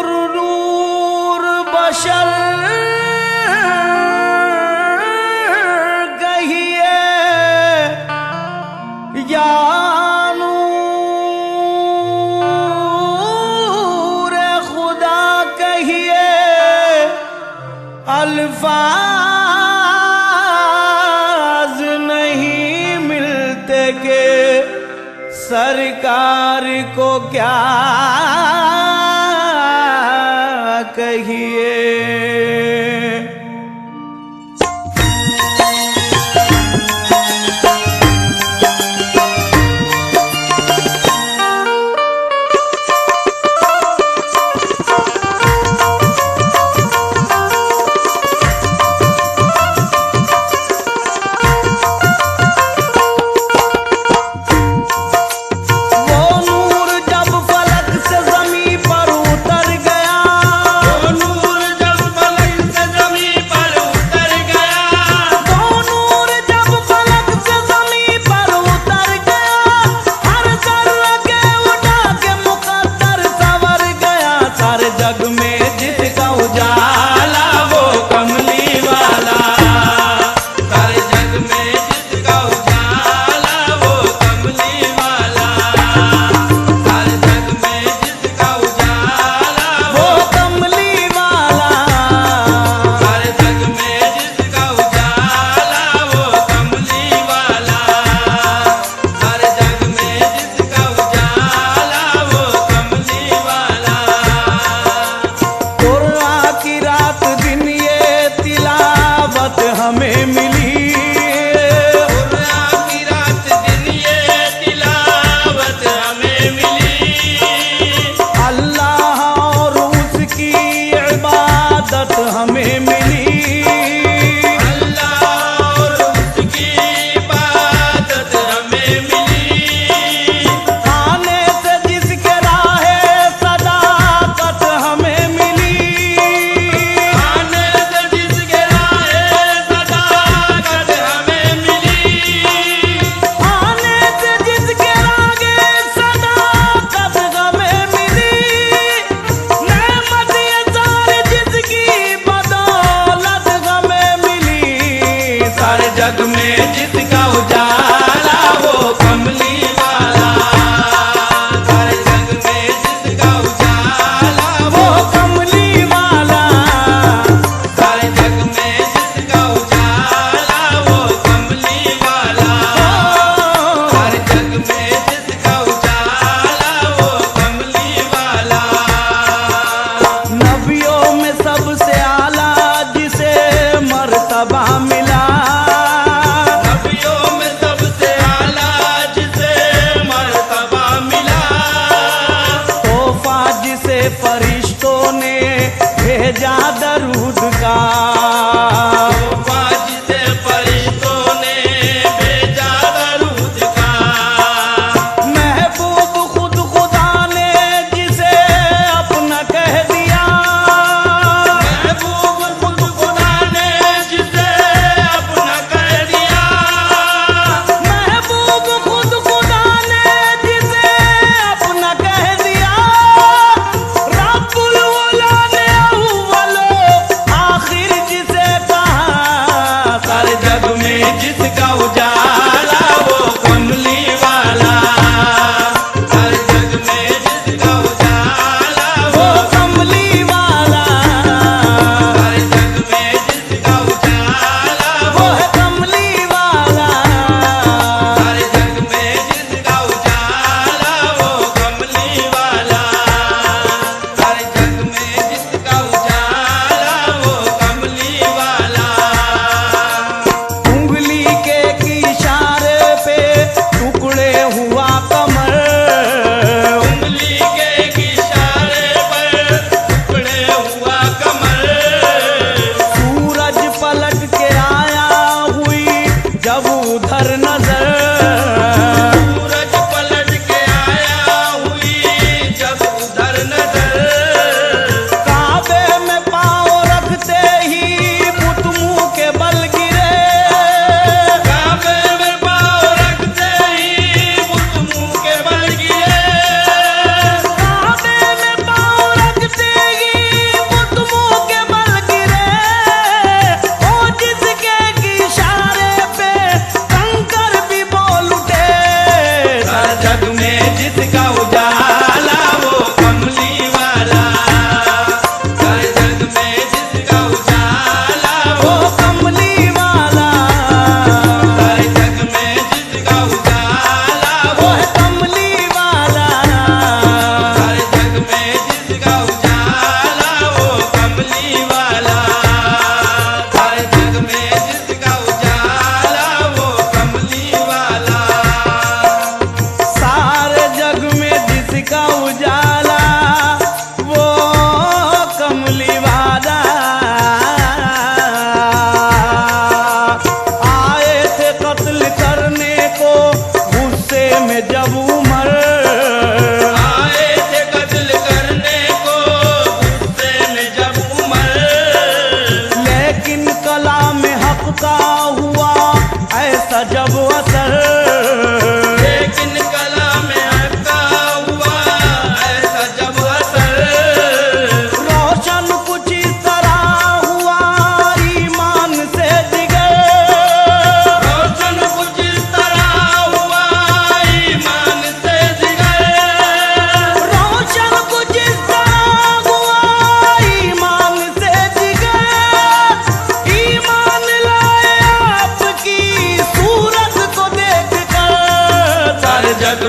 पुरूर बशर कहिए या नूर खुदा कहिए, अल्फाज नहीं मिलते के सरकार को क्या कहिए। वो नूर जब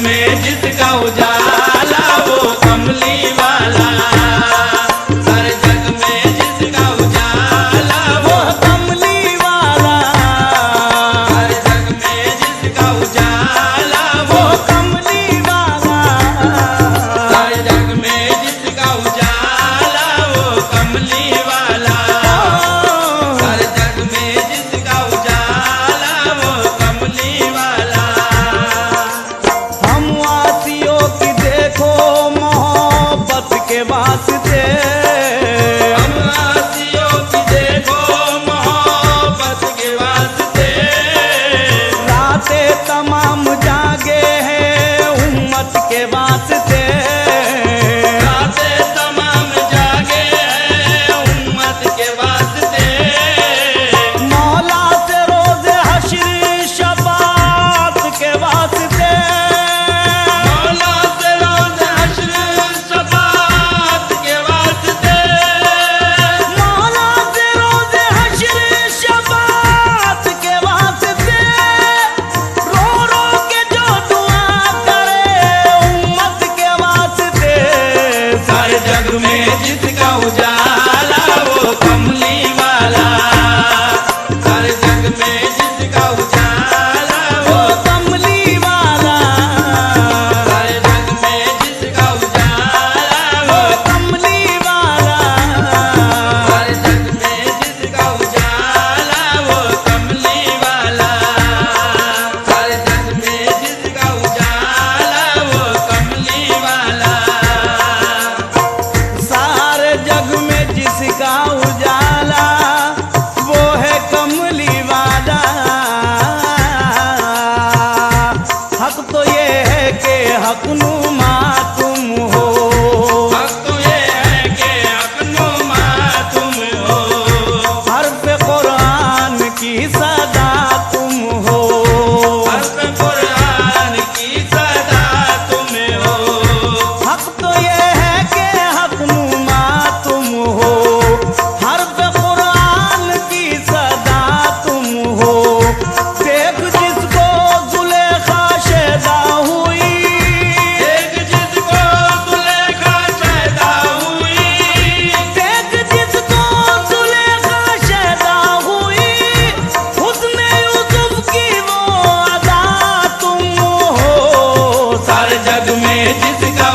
में जिसका उजाला वो कमली वाला, सारे जग में जिसका उजाला वो कमली वाला, सारे जग में जिसका उजाला वो कमली वाला, सारे जग में जिसका उजाला वो कमली वाला, सारे जग में जिसका उजाला वो कमली वाला। हम वासियों की देखो मोहब्बत के वास्ते, हम वासियों की देखो मोहब्बत के वास्ते, रातें तमाम जागे हैं उम्मत के वास्ते, रातें तमाम जागे हैं उम्मत के वास्ते, मौला से रोज हश्र शफात के वास्ते, मौला से रोज हश्र शफात के वास्ते, मौला से रोज हश्र शफात के वास्ते, रो रो के जो दुआ करे उम्मत के वास्ते, सारे जग में जिसका उजाला वो कमली वाला, सारे जग में जिसका उजाला वो, कमली वाला, सारे जग में जिसका उजाला वो, कमली वाला, सारे जग में जिसका उजाला वो कमली वाला, सारे जग में जिसका उजाला वो कमली वाला, सारे जग में जिसका उजाला वो है कमली वाला। हक तो ये है कि हकनुमा तुम हो, हक तो ये है कि हकनुमा तुम हो, हर्फ कुरान की सदा तुम हो, हर्फ कुरान की सदा तुम हो, हक तो ये है कि हकनुमा तुम हो, हर्फ कुरान की सदा तुम हो। देख जिसको जुलेखा शैदा हुई, एक जिसको जुलेखा पैदा हुई, देख जिसको जुलेखा शैदा हुई, हुस्न यूसुफ की वो अदा तुम हो। सारे जग में जिसका